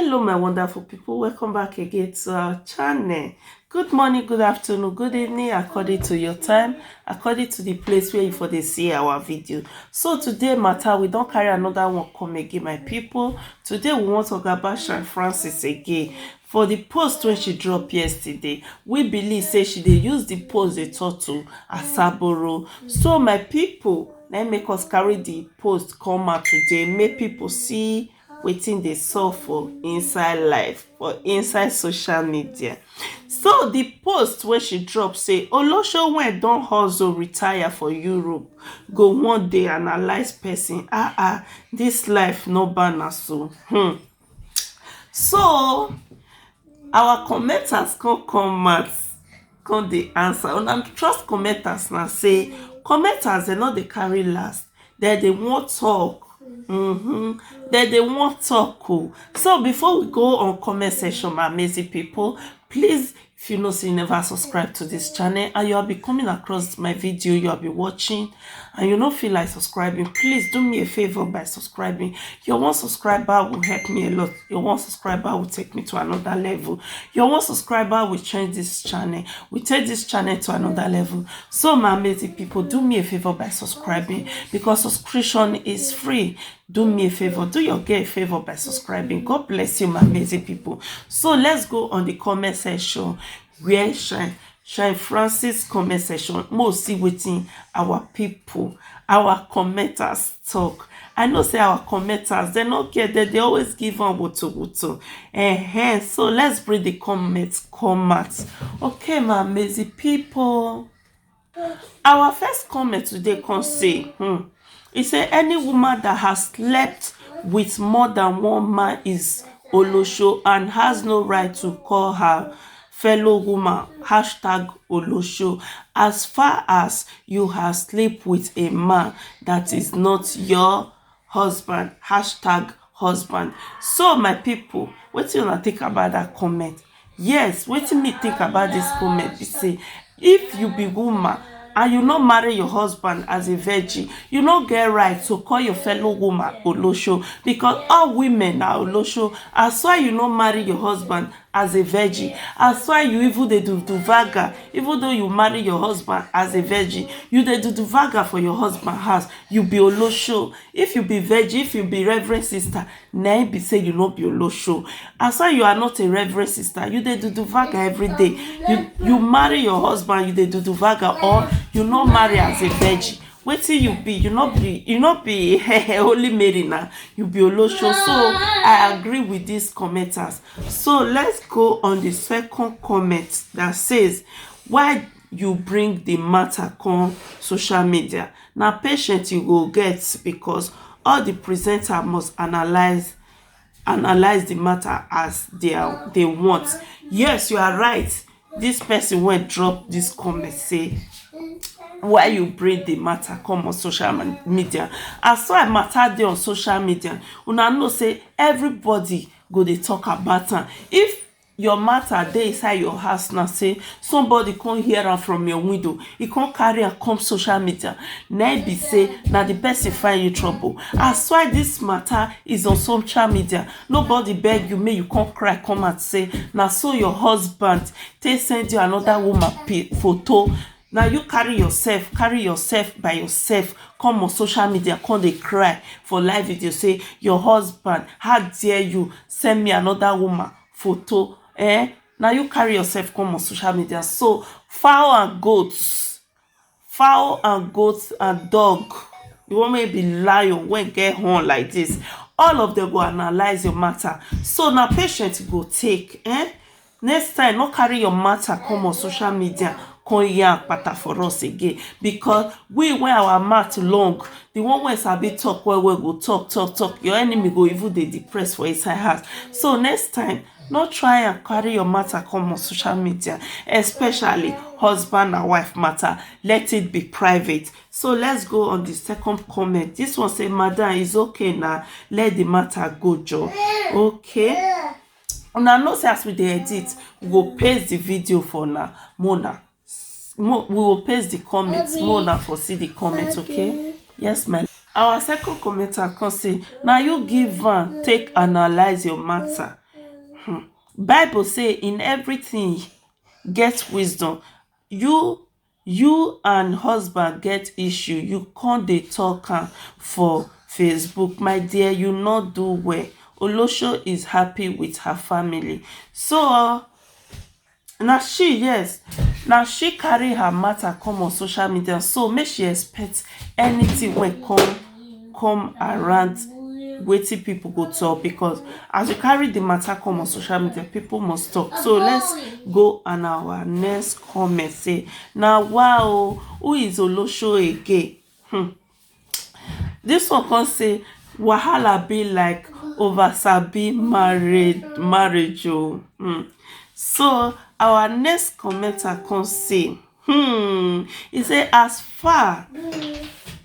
Hello my wonderful people, welcome back again to our channel. Good morning, good afternoon, good evening, according to your time, according to the place where you for they see our video. So today matter, we don't carry another one come again, my people. Today we want to talk about Shine Francis again. For the post when she dropped yesterday, we believe say she dey use the post they talk to Asaboro. So my people, let make us carry the post come out today, make people see wetin dey sup for inside life, for inside social media. So the post wey she drop say olosho wey don hustle retire for Europe go one day analyse person. This life no bana so. So our commenters come out, come dey answer. Una trust commenters na say commenters dem no dey carry last, dem dey wan talk. They want talk. So before we go on comment section, my amazing people, please, if you know say you never subscribe to this channel and you have been coming across my video, you have been watching and you don't feel like subscribing, please do me a favor by subscribing. Your one subscriber will help me a lot. Your one subscriber will take me to another level. Your one subscriber will change this channel, will take this channel to another level. So my amazing people, do me a favor by subscribing, because subscription is free. Do me a favor, do your girl a favor by subscribing. God bless you, my amazing people. So let's go on the comment section where Shine Francis comment section. Most see wetin our people, our commenters talk. I know say our commenters, they not get that, they always give on woto. So let's bring the comments come out. Okay, my amazing people. Our first comment today can say, he said, any woman that has slept with more than one man is olosho and has no right to call her fellow woman #olosho. As far as you have slept with a man that is not your husband #husband. So my people, what do you think about that comment? Yes, what do me think about this comment? Be say, if you be woman and you not marry your husband as a virgin, you not get right to call your fellow woman olosho, because all women are olosho. As why you not marry your husband as a virgin, as why you even dey do vaga, even though you marry your husband as a virgin, you dey do vaga for your husband house, you be olosho. If you be virgin, if you be reverend sister, na be say you not be olosho. As why you are not a reverend sister, you dey do vaga every day. You marry your husband, you dey do vaga, or you not marry as a virgin. Wetin you be? You not be Holy Mary now. You be olosho. So I agree with these commenters. So let's go on the second comment that says, why you bring the matter on social media? Now patient you go get, because all the presenter must analyze the matter as they want. Yes, you are right. This person went drop this comment say, why you bring the matter come on social media? As why matter dey on social media, una know say everybody go dey talk about am. If your matter dey inside your house now, say somebody come hear am from your window, he come carry am come social media, na be say na the person find you trouble. As why this matter is on social media, nobody beg you make you come cry come and say na so your husband take send you another woman photo. Now you carry yourself by yourself come on social media, come dey cry for live video, say your husband, how dare you send me another woman photo. Now you carry yourself come on social media. So fowl and goats and dog, you want me be lion when get horn like this, all of them go analyze your matter. So now patient go take. Next time, not carry your matter come on social media, come here pata for us again, because when our mouth long, the one wey sabi talk well go talk. Your enemy go even dey depressed for inside house. So next time, not try and carry your matter come on social media, especially husband and wife matter. Let it be private. So let's go on the second comment. This one say, madam, is okay now, let the matter go, Joe. Okay. Una know say as we dey edit, we go paste the video for now. Mona, we will paste the comments. Mona for see the comments, okay? Yes, my. Our second commenter can say, now you give one take analyze your matter. Bible say in everything get wisdom. You and husband get issue, you can't dey talk am for Facebook. My dear, you not do well. Olosho is happy with her family. So now she carry her matter come on social media, so make she expect anything when come around wetin people go talk, because as you carry the matter come on social media, people must talk. So let's go on our next comment. Say now, wow, who is Olosho again? This one can say wahala be like over sabi marriage oh. So our next commenter can say he say as far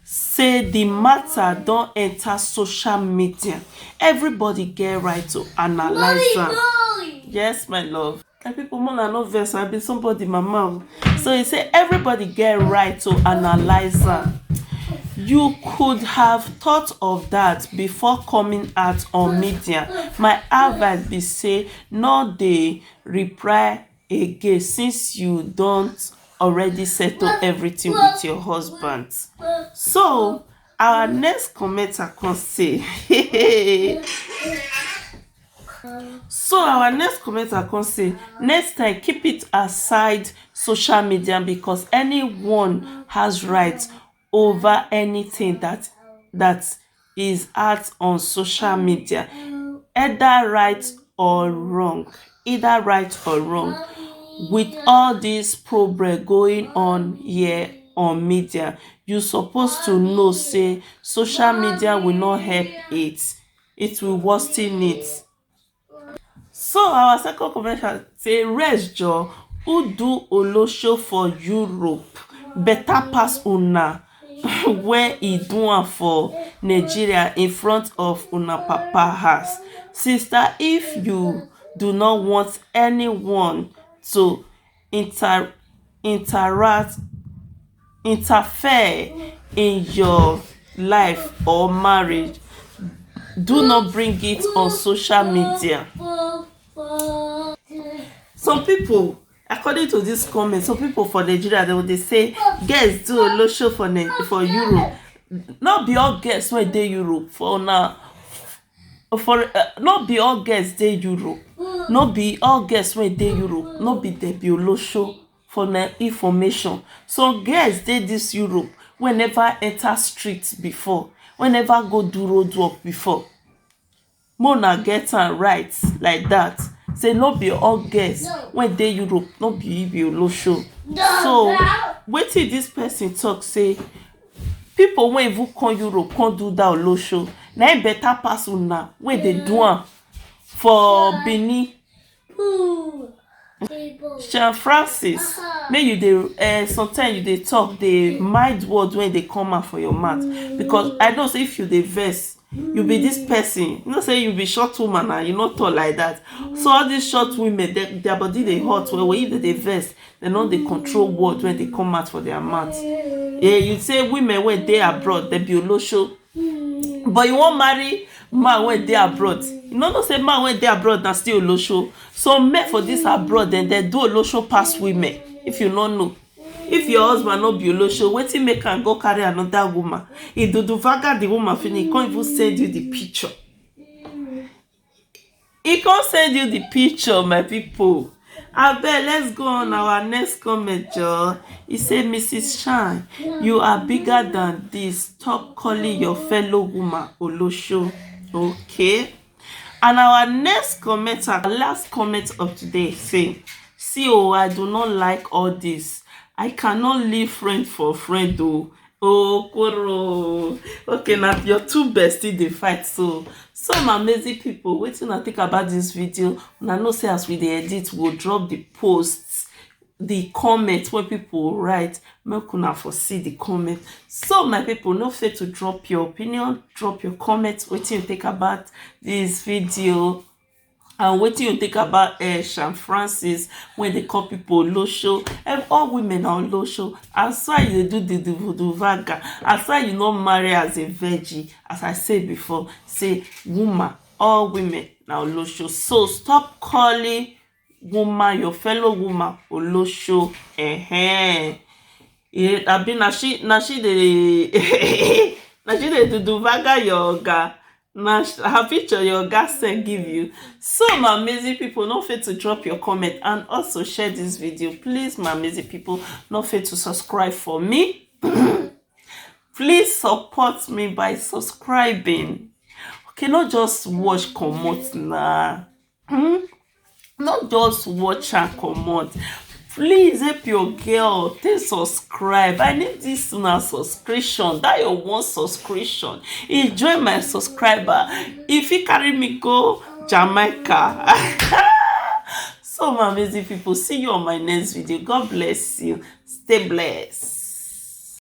say the matter don enter social media, everybody get right to analyze am. Yes, my love. And people more than no verse, I be somebody mama. So he say everybody get right to analyze am. You could have thought of that before coming out on media. My advice be say no dey reply again since you don't already settle everything with your husband. So our next commenter can say next time keep it aside social media, because anyone has rights over anything that is out on social media, either right or wrong. With all this problem going on here on media, you supposed to know say social media will not help it will worsen it. So our second comment say rest Joe, who do olosho for Europe better pass una where e do am for Nigeria in front of una papa house. Sister, if you do not want anyone to interfere in your life or marriage, do not bring it on social media. Some people, according to this comment, some people for Nigeria, they say girls do olosho for Europe. Not be all girls wey dey Europe for now. Not be all girls dey Europe. Not be all girls wey dey Europe. Not be there be olosho for na information. So girls dey this Europe wey never enter streets before, wey never go do road work before. Mona get am right like that. Say no be all girls wey dey Europe, no be olosho. So wetin this person talk say people wey even come Europe come do that olosho, na im better pass una wey dey do am for Benin. Sean Francis, make you dey sometimes you dey talk, dey mind word when they come out for your mouth, because I know say if you dey vex, you be this person, you know say you be short woman and you not tall like that. So all these short women, their body dey hot well. If they dey vex, they no dey control word when they come out for their mouth. Yeah, you say women when they abroad, they be olosho, but you won't marry man when they abroad. You know say man when they abroad na still olosho. So men for this abroad, then they do olosho pass women. If you don't know, if your husband no be olosho, wetin make am go carry another woman? He do vaga the woman finish, he can't even send you the picture. He can't send you the picture, my people. Abeg, let's go on our next comment, Joe. He said, Mrs. Shine, you are bigger than this. Stop calling your fellow woman olosho. Okay. And our next commenter, last comment of today, say, see, oh, I do not like all this. I cannot leave friend for friend, oh. Oh, Koro. Okay, now your two besties they fight. So some amazing people. Wetin I think about this video. And I know say as we dey edit, we'll drop the posts, the comments where people write. Make una for see the comment. So my people, no fail to drop your opinion, drop your comments. Wetin you think about this video? And wetin you think about Sean Francis when they call people olosho? And all women are olosho. As why you do the voodoo vaga, as why you not marry as a virgin, as I said before, say woman, all women Now olosho. So stop calling woman, your fellow woman, olosho. Abi na she dey na she dey do vaga your oga. Na her picture your oga send give you. So my amazing people, no fail to drop your comment and also share this video. Please, my amazing people, no fail to subscribe for me. Please support me by subscribing. Okay, not just watch comot na. Not just watch and comot. Please help your girl take subscribe. I need this una subscription. That your one subscription. Enjoy my subscriber. If you carry me go Jamaica. So my amazing people, see you on my next video. God bless you. Stay blessed.